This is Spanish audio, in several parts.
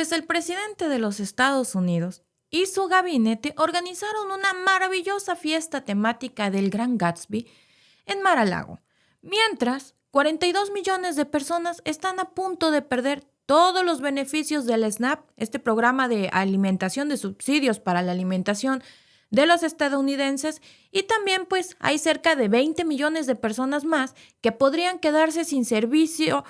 pues el presidente de los Estados Unidos y su gabinete organizaron una maravillosa fiesta temática del Gran Gatsby en Mar-a-Lago, mientras 42 millones de personas están a punto de perder todos los beneficios del SNAP, este programa de alimentación de subsidios para la alimentación de los estadounidenses, y también pues hay cerca de 20 millones de personas más que podrían quedarse sin servicio,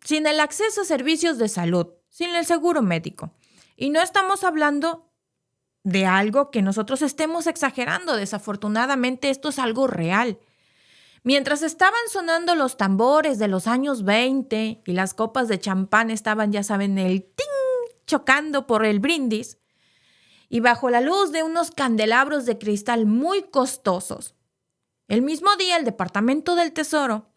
sin el acceso a servicios de salud, sin el seguro médico. Y no estamos hablando de algo que nosotros estemos exagerando, desafortunadamente esto es algo real. Mientras estaban sonando los tambores de los años 20 y las copas de champán estaban, ya saben, el ting chocando por el brindis, y bajo la luz de unos candelabros de cristal muy costosos, el mismo día el Departamento del Tesoro,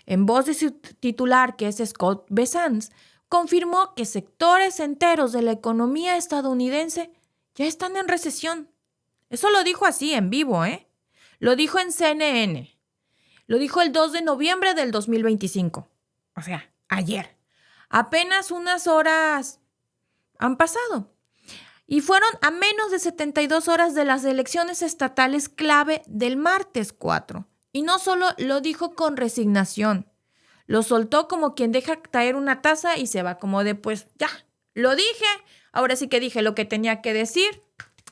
en voz de su titular, que es Scott Bessent, confirmó que sectores enteros de la economía estadounidense ya están en recesión. Eso lo dijo así, en vivo, Lo dijo en CNN. Lo dijo el 2 de noviembre del 2025. O sea, ayer. Apenas unas horas han pasado. Y fueron a menos de 72 horas de las elecciones estatales clave del martes 4. Y no solo lo dijo con resignación, lo soltó como quien deja caer una taza y se va como de, pues ya, lo dije, ahora sí que dije lo que tenía que decir,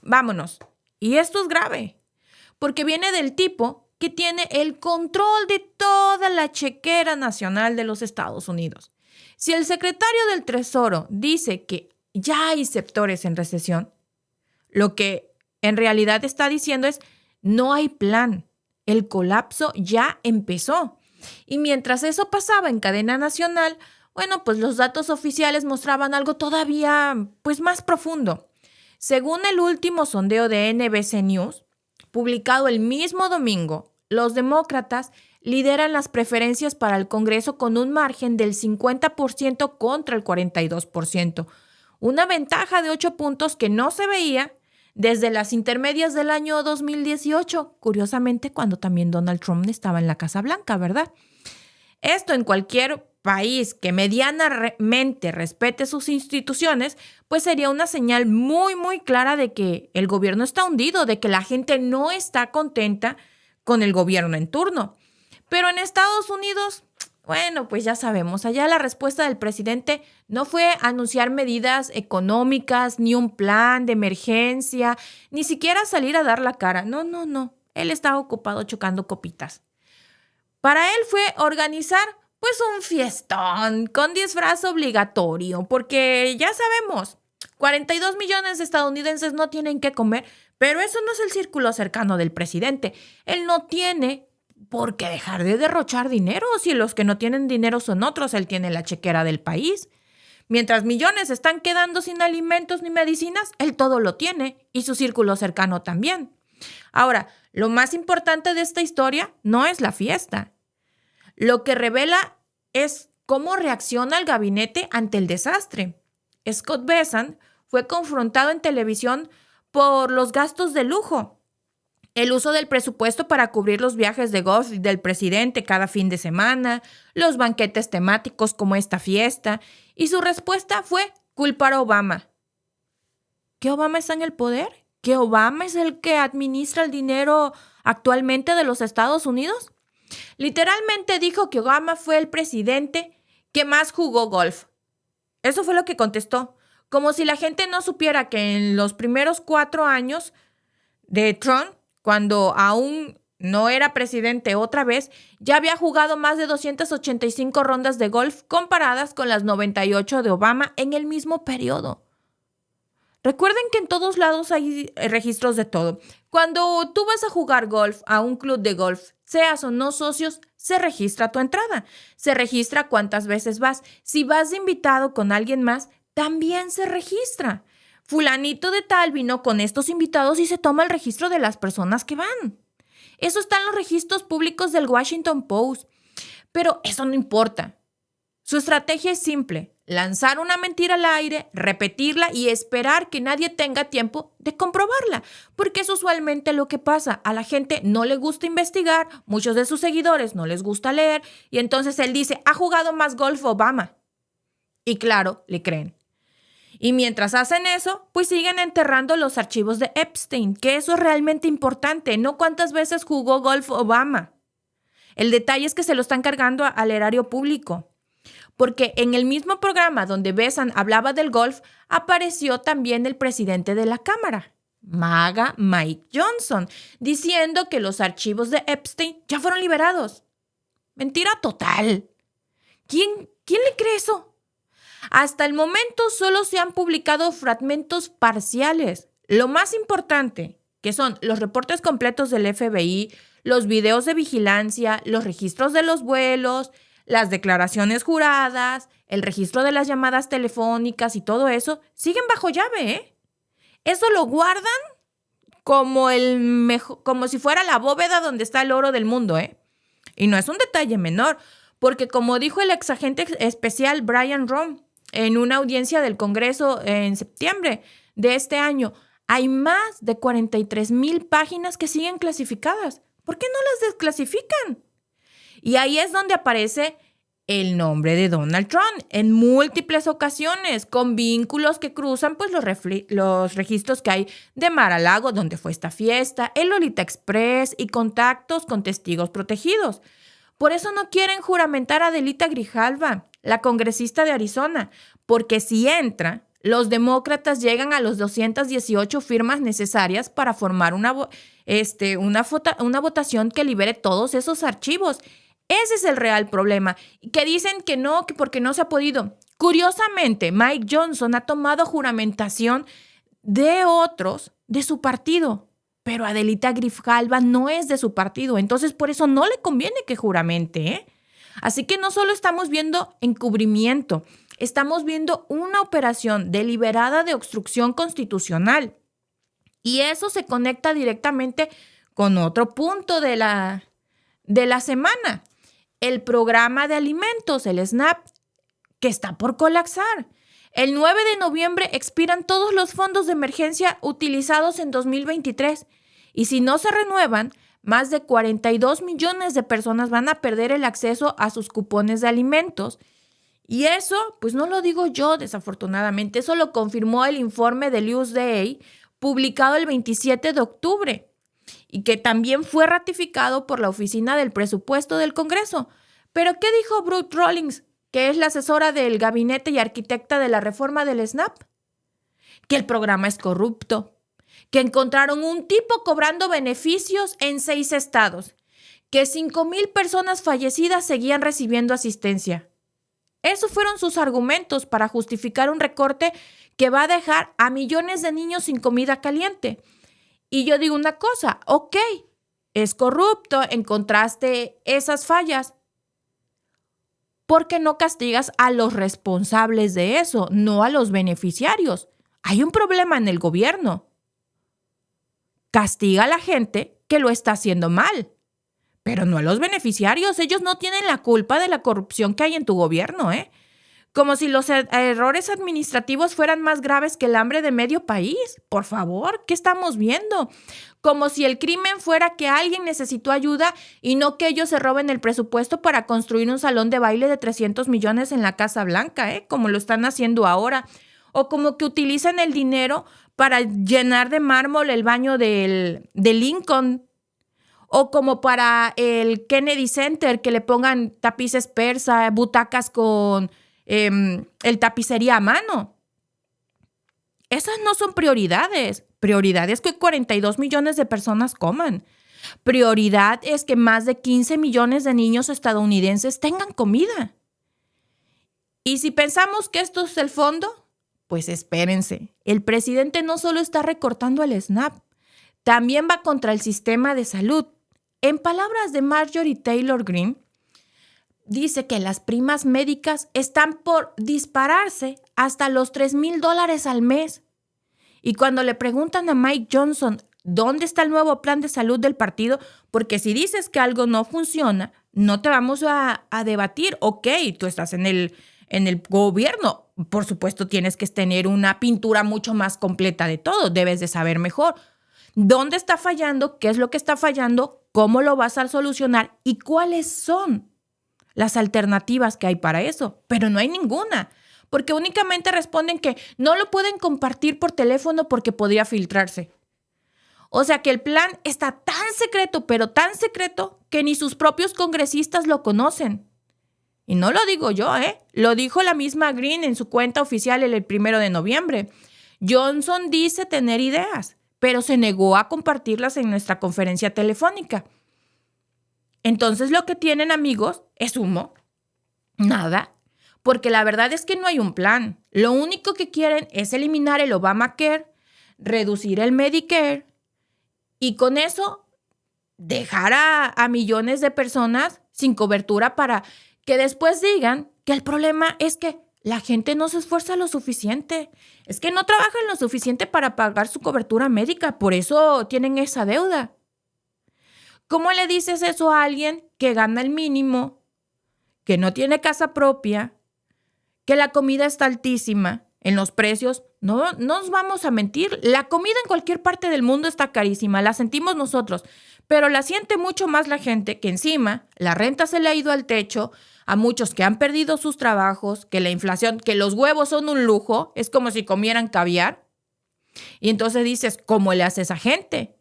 vámonos. Y esto es grave, porque viene del tipo que tiene el control de toda la chequera nacional de los Estados Unidos. Si el secretario del Tesoro dice que ya hay sectores en recesión, lo que en realidad está diciendo es no hay plan. El colapso ya empezó. Y mientras eso pasaba en cadena nacional, pues los datos oficiales mostraban algo todavía más profundo. Según el último sondeo de NBC News, publicado el mismo domingo, los demócratas lideran las preferencias para el Congreso con un margen del 50% contra el 42%. Una ventaja de 8 puntos que no se veía desde las intermedias del año 2018, curiosamente cuando también Donald Trump estaba en la Casa Blanca, ¿verdad? Esto en cualquier país que medianamente respete sus instituciones, pues sería una señal muy, muy clara de que el gobierno está hundido, de que la gente no está contenta con el gobierno en turno. Pero en Estados Unidos, pues ya sabemos, allá la respuesta del presidente no fue anunciar medidas económicas, ni un plan de emergencia, ni siquiera salir a dar la cara. No. Él estaba ocupado chocando copitas. Para él fue organizar, un fiestón con disfraz obligatorio, porque ya sabemos, 42 millones de estadounidenses no tienen qué comer, pero eso no es el círculo cercano del presidente. Él no tiene por qué dejar de derrochar dinero, si los que no tienen dinero son otros, él tiene la chequera del país. Mientras millones están quedando sin alimentos ni medicinas, él todo lo tiene y su círculo cercano también. Ahora, lo más importante de esta historia no es la fiesta. Lo que revela es cómo reacciona el gabinete ante el desastre. Scott Bessent fue confrontado en televisión por los gastos de lujo, el uso del presupuesto para cubrir los viajes de golf del presidente cada fin de semana, los banquetes temáticos como esta fiesta, y su respuesta fue culpar a Obama. ¿Que Obama está en el poder? ¿Que Obama es el que administra el dinero actualmente de los Estados Unidos? Literalmente dijo que Obama fue el presidente que más jugó golf. Eso fue lo que contestó, como si la gente no supiera que en los primeros 4 años de Trump, cuando aún no era presidente otra vez, ya había jugado más de 285 rondas de golf comparadas con las 98 de Obama en el mismo periodo. Recuerden que en todos lados hay registros de todo. Cuando tú vas a jugar golf a un club de golf, seas o no socios, se registra tu entrada. Se registra cuántas veces vas. Si vas de invitado con alguien más, también se registra. Fulanito de tal vino con estos invitados y se toma el registro de las personas que van. Eso está en los registros públicos del Washington Post. Pero eso no importa. Su estrategia es simple: lanzar una mentira al aire, repetirla y esperar que nadie tenga tiempo de comprobarla. Porque es usualmente lo que pasa. A la gente no le gusta investigar, muchos de sus seguidores no les gusta leer, y entonces él dice, ha jugado más golf Obama. Y claro, le creen. Y mientras hacen eso, pues siguen enterrando los archivos de Epstein, que eso es realmente importante, no cuántas veces jugó golf Obama. El detalle es que se lo están cargando al erario público. Porque en el mismo programa donde Besant hablaba del golf, apareció también el presidente de la Cámara, MAGA Mike Johnson, diciendo que los archivos de Epstein ya fueron liberados. Mentira total. ¿Quién le cree eso? Hasta el momento solo se han publicado fragmentos parciales. Lo más importante, que son los reportes completos del FBI, los videos de vigilancia, los registros de los vuelos, las declaraciones juradas, el registro de las llamadas telefónicas y todo eso, siguen bajo llave, ¿eh? Eso lo guardan como si fuera la bóveda donde está el oro del mundo, ¿eh? Y no es un detalle menor, porque como dijo el exagente especial Brian Romm en una audiencia del Congreso en septiembre de este año, hay más de 43,000 páginas que siguen clasificadas. ¿Por qué no las desclasifican? Y ahí es donde aparece el nombre de Donald Trump en múltiples ocasiones, con vínculos que cruzan pues, los registros que hay de Mar-a-Lago, donde fue esta fiesta, el Lolita Express y contactos con testigos protegidos. Por eso no quieren juramentar a Adelita Grijalva, la congresista de Arizona, porque si entra, los demócratas llegan a los 218 firmas necesarias para formar una votación que libere todos esos archivos. Ese es el real problema. Que dicen que no, que porque no se ha podido. Curiosamente, Mike Johnson ha tomado juramentación de otros de su partido, pero Adelita Grijalva no es de su partido, entonces por eso no le conviene que juramente, ¿eh? Así que no solo estamos viendo encubrimiento, estamos viendo una operación deliberada de obstrucción constitucional. Y eso se conecta directamente con otro punto de la semana. El programa de alimentos, el SNAP, que está por colapsar. El 9 de noviembre expiran todos los fondos de emergencia utilizados en 2023 y si no se renuevan, más de 42 millones de personas van a perder el acceso a sus cupones de alimentos. Y eso, pues no lo digo yo desafortunadamente, eso lo confirmó el informe del USDA publicado el 27 de octubre y que también fue ratificado por la Oficina del Presupuesto del Congreso. ¿Pero qué dijo Brooke Rollins, que es la asesora del gabinete y arquitecta de la reforma del SNAP? Que el programa es corrupto, que encontraron un tipo cobrando beneficios en 6 estados, que 5,000 personas fallecidas seguían recibiendo asistencia. Esos fueron sus argumentos para justificar un recorte que va a dejar a millones de niños sin comida caliente. Y yo digo una cosa, ok, es corrupto, encontraste esas fallas. ¿Por qué no castigas a los responsables de eso, no a los beneficiarios? Hay un problema en el gobierno. Castiga a la gente que lo está haciendo mal, pero no a los beneficiarios. Ellos no tienen la culpa de la corrupción que hay en tu gobierno, ¿eh? Como si los errores administrativos fueran más graves que el hambre de medio país. Por favor, ¿qué estamos viendo? Como si el crimen fuera que alguien necesitó ayuda y no que ellos se roben el presupuesto para construir un salón de baile de 300 millones en la Casa Blanca, como lo están haciendo ahora. O como que utilicen el dinero para llenar de mármol el baño de Lincoln. O como para el Kennedy Center, que le pongan tapices persa, butacas con el tapicería a mano. Esas no son prioridades. Prioridad es que 42 millones de personas coman. Prioridad es que más de 15 millones de niños estadounidenses tengan comida. Y si pensamos que esto es el fondo, pues espérense. El presidente no solo está recortando el SNAP, también va contra el sistema de salud. En palabras de Marjorie Taylor Greene, dice que las primas médicas están por dispararse hasta los $3,000 al mes. Y cuando le preguntan a Mike Johnson, ¿dónde está el nuevo plan de salud del partido? Porque si dices que algo no funciona, no te vamos a debatir. Ok, tú estás en el gobierno. Por supuesto, tienes que tener una pintura mucho más completa de todo. Debes de saber mejor. ¿Dónde está fallando? ¿Qué es lo que está fallando? ¿Cómo lo vas a solucionar? ¿Y cuáles son las alternativas que hay para eso? Pero no hay ninguna, porque únicamente responden que no lo pueden compartir por teléfono porque podría filtrarse. O sea que el plan está tan secreto, pero tan secreto, que ni sus propios congresistas lo conocen. Y no lo digo yo, lo dijo la misma Green en su cuenta oficial el 1 de noviembre. Johnson dice tener ideas, pero se negó a compartirlas en nuestra conferencia telefónica. Entonces lo que tienen, amigos, es humo. Nada. Porque la verdad es que no hay un plan. Lo único que quieren es eliminar el Obamacare, reducir el Medicare y con eso dejar a millones de personas sin cobertura para que después digan que el problema es que la gente no se esfuerza lo suficiente. Es que no trabajan lo suficiente para pagar su cobertura médica. Por eso tienen esa deuda. ¿Cómo le dices eso a alguien que gana el mínimo, que no tiene casa propia, que la comida está altísima en los precios? No nos vamos a mentir. La comida en cualquier parte del mundo está carísima. La sentimos nosotros, pero la siente mucho más la gente que encima la renta se le ha ido al techo, a muchos que han perdido sus trabajos, que la inflación, que los huevos son un lujo, es como si comieran caviar. Y entonces dices, ¿cómo le hace esa gente?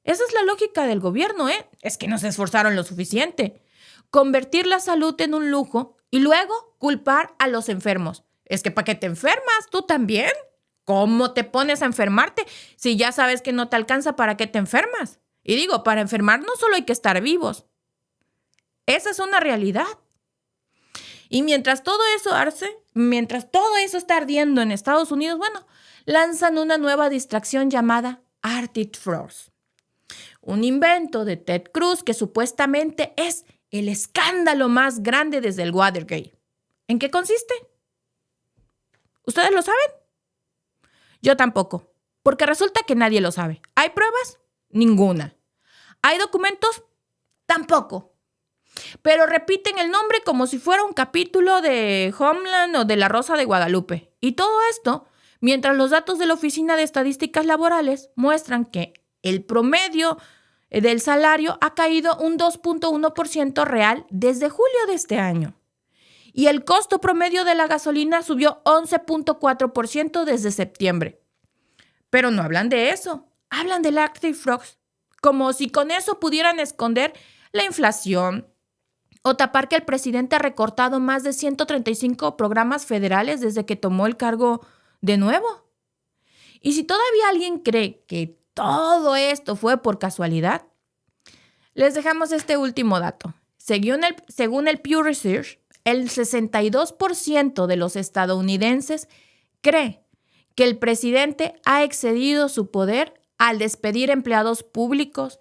Esa es la lógica del gobierno, Es que no se esforzaron lo suficiente. Convertir la salud en un lujo y luego culpar a los enfermos. Es que ¿para qué te enfermas? ¿Tú también? ¿Cómo te pones a enfermarte? Si ya sabes que no te alcanza, ¿para qué te enfermas? Y digo, para enfermar no solo hay que estar vivos. Esa es una realidad. Y mientras todo eso está ardiendo en Estados Unidos, lanzan una nueva distracción llamada Arctic Frost. Un invento de Ted Cruz que supuestamente es el escándalo más grande desde el Watergate. ¿En qué consiste? ¿Ustedes lo saben? Yo tampoco, porque resulta que nadie lo sabe. ¿Hay pruebas? Ninguna. ¿Hay documentos? Tampoco. Pero repiten el nombre como si fuera un capítulo de Homeland o de La Rosa de Guadalupe. Y todo esto mientras los datos de la Oficina de Estadísticas Laborales muestran que el promedio del salario ha caído un 2.1% real desde julio de este año. Y el costo promedio de la gasolina subió 11.4% desde septiembre. Pero no hablan de eso. Hablan del Arctic Frost, como si con eso pudieran esconder la inflación o tapar que el presidente ha recortado más de 135 programas federales desde que tomó el cargo de nuevo. Y si todavía alguien cree que todo esto fue por casualidad, les dejamos este último dato. Según el Pew Research, el 62% de los estadounidenses cree que el presidente ha excedido su poder al despedir empleados públicos,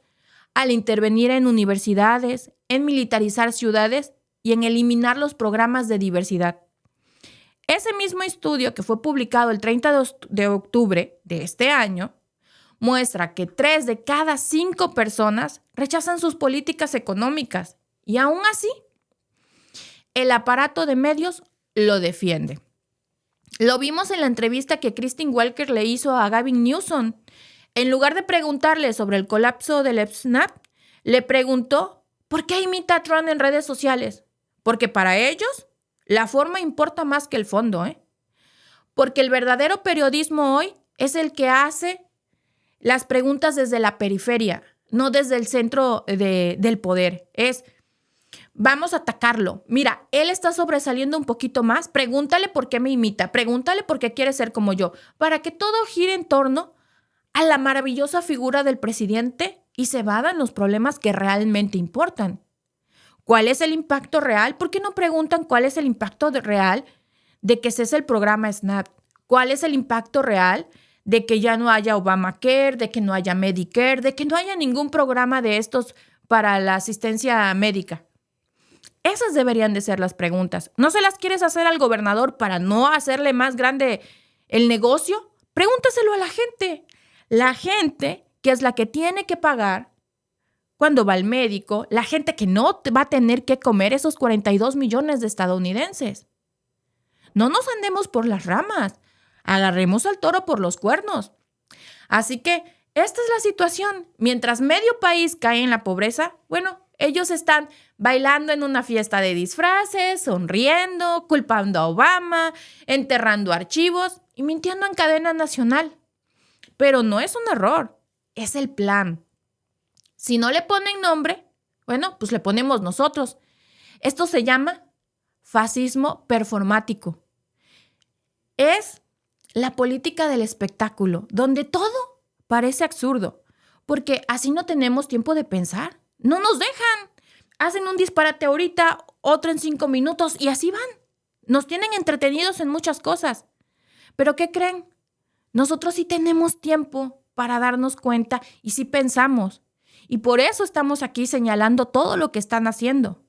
al intervenir en universidades, en militarizar ciudades y en eliminar los programas de diversidad. Ese mismo estudio, que fue publicado el 30 de octubre de este año, muestra que 3 de cada 5 personas rechazan sus políticas económicas y aún así, el aparato de medios lo defiende. Lo vimos en la entrevista que Kristen Welker le hizo a Gavin Newsom. En lugar de preguntarle sobre el colapso del SNAP, le preguntó ¿por qué imita a Trump en redes sociales? Porque para ellos la forma importa más que el fondo, Porque el verdadero periodismo hoy es el que hace las preguntas desde la periferia, no desde el centro del poder. Vamos a atacarlo. Mira, él está sobresaliendo un poquito más. Pregúntale por qué me imita. Pregúntale por qué quiere ser como yo. Para que todo gire en torno a la maravillosa figura del presidente y se evadan los problemas que realmente importan. ¿Cuál es el impacto real? ¿Por qué no preguntan cuál es el impacto real de que cese el programa SNAP? ¿Cuál es el impacto real de que ya no haya Obamacare, de que no haya Medicare, de que no haya ningún programa de estos para la asistencia médica? Esas deberían de ser las preguntas. ¿No se las quieres hacer al gobernador para no hacerle más grande el negocio? Pregúntaselo a la gente. La gente que es la que tiene que pagar cuando va al médico, la gente que no va a tener que comer esos 42 millones de estadounidenses. No nos andemos por las ramas. Agarremos al toro por los cuernos. Así que esta es la situación. Mientras medio país cae en la pobreza, Ellos están bailando en una fiesta de disfraces, sonriendo, culpando a Obama, enterrando archivos y mintiendo en cadena nacional. Pero no es un error, es el plan. Si no le ponen nombre, bueno, pues le ponemos nosotros. Esto se llama fascismo performático. Es la política del espectáculo, donde todo parece absurdo, porque así no tenemos tiempo de pensar. No nos dejan. Hacen un disparate ahorita, otro en 5 minutos y así van. Nos tienen entretenidos en muchas cosas. ¿Pero qué creen? Nosotros sí tenemos tiempo para darnos cuenta y sí pensamos. Y por eso estamos aquí señalando todo lo que están haciendo.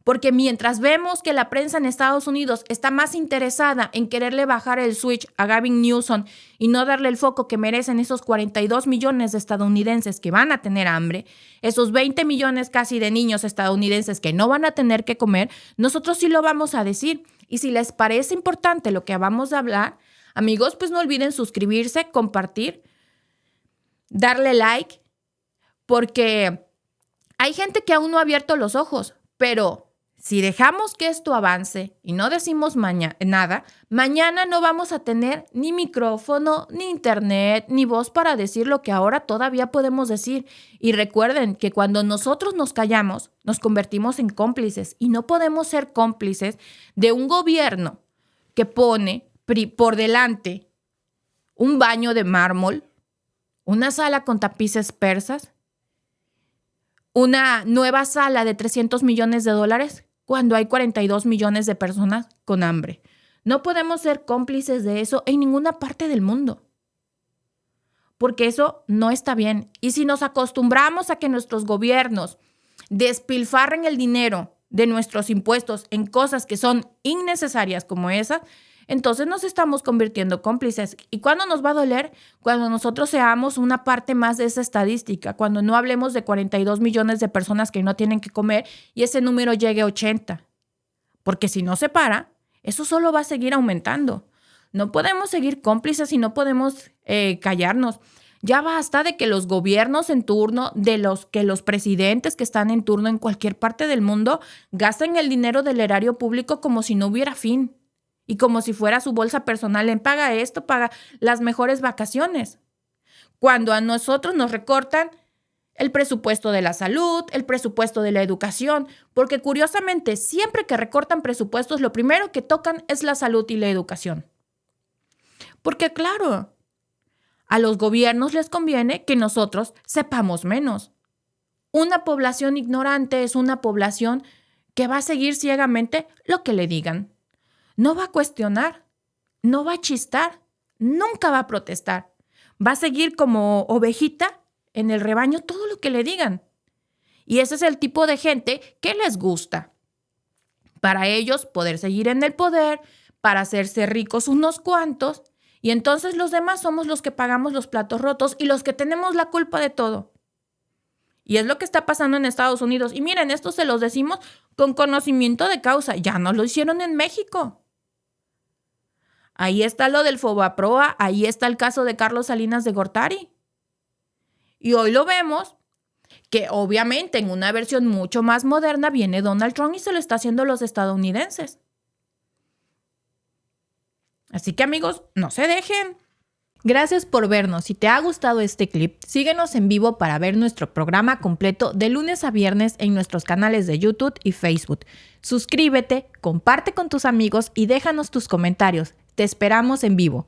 Porque mientras vemos que la prensa en Estados Unidos está más interesada en quererle bajar el switch a Gavin Newsom y no darle el foco que merecen esos 42 millones de estadounidenses que van a tener hambre, esos 20 millones casi de niños estadounidenses que no van a tener que comer, nosotros sí lo vamos a decir. Y si les parece importante lo que vamos a hablar, amigos, pues no olviden suscribirse, compartir, darle like, porque hay gente que aún no ha abierto los ojos, pero si dejamos que esto avance y no decimos nada, mañana no vamos a tener ni micrófono, ni internet, ni voz para decir lo que ahora todavía podemos decir. Y recuerden que cuando nosotros nos callamos, nos convertimos en cómplices y no podemos ser cómplices de un gobierno que pone por delante un baño de mármol, una sala con tapices persas, una nueva sala de $300 millones cuando hay 42 millones de personas con hambre. No podemos ser cómplices de eso en ninguna parte del mundo, porque eso no está bien. Y si nos acostumbramos a que nuestros gobiernos despilfarren el dinero de nuestros impuestos en cosas que son innecesarias como esas, entonces nos estamos convirtiendo cómplices. ¿Y cuándo nos va a doler? Cuando nosotros seamos una parte más de esa estadística, cuando no hablemos de 42 millones de personas que no tienen que comer y ese número llegue a 80. Porque si no se para, eso solo va a seguir aumentando. No podemos seguir cómplices y no podemos callarnos. Ya basta de que los gobiernos en turno, que los presidentes que están en turno en cualquier parte del mundo gasten el dinero del erario público como si no hubiera fin. Y como si fuera su bolsa personal en paga esto, paga las mejores vacaciones. Cuando a nosotros nos recortan el presupuesto de la salud, el presupuesto de la educación, porque curiosamente siempre que recortan presupuestos lo primero que tocan es la salud y la educación. Porque claro, a los gobiernos les conviene que nosotros sepamos menos. Una población ignorante es una población que va a seguir ciegamente lo que le digan. No va a cuestionar, no va a chistar, nunca va a protestar. Va a seguir como ovejita en el rebaño todo lo que le digan. Y ese es el tipo de gente que les gusta. Para ellos poder seguir en el poder, para hacerse ricos unos cuantos, y entonces los demás somos los que pagamos los platos rotos y los que tenemos la culpa de todo. Y es lo que está pasando en Estados Unidos. Y miren, esto se los decimos con conocimiento de causa. Ya no lo hicieron en México. Ahí está lo del Fobaproa, ahí está el caso de Carlos Salinas de Gortari. Y hoy lo vemos que obviamente en una versión mucho más moderna viene Donald Trump y se lo está haciendo a los estadounidenses. Así que amigos, no se dejen. Gracias por vernos. Si te ha gustado este clip, síguenos en vivo para ver nuestro programa completo de lunes a viernes en nuestros canales de YouTube y Facebook. Suscríbete, comparte con tus amigos y déjanos tus comentarios. Te esperamos en vivo.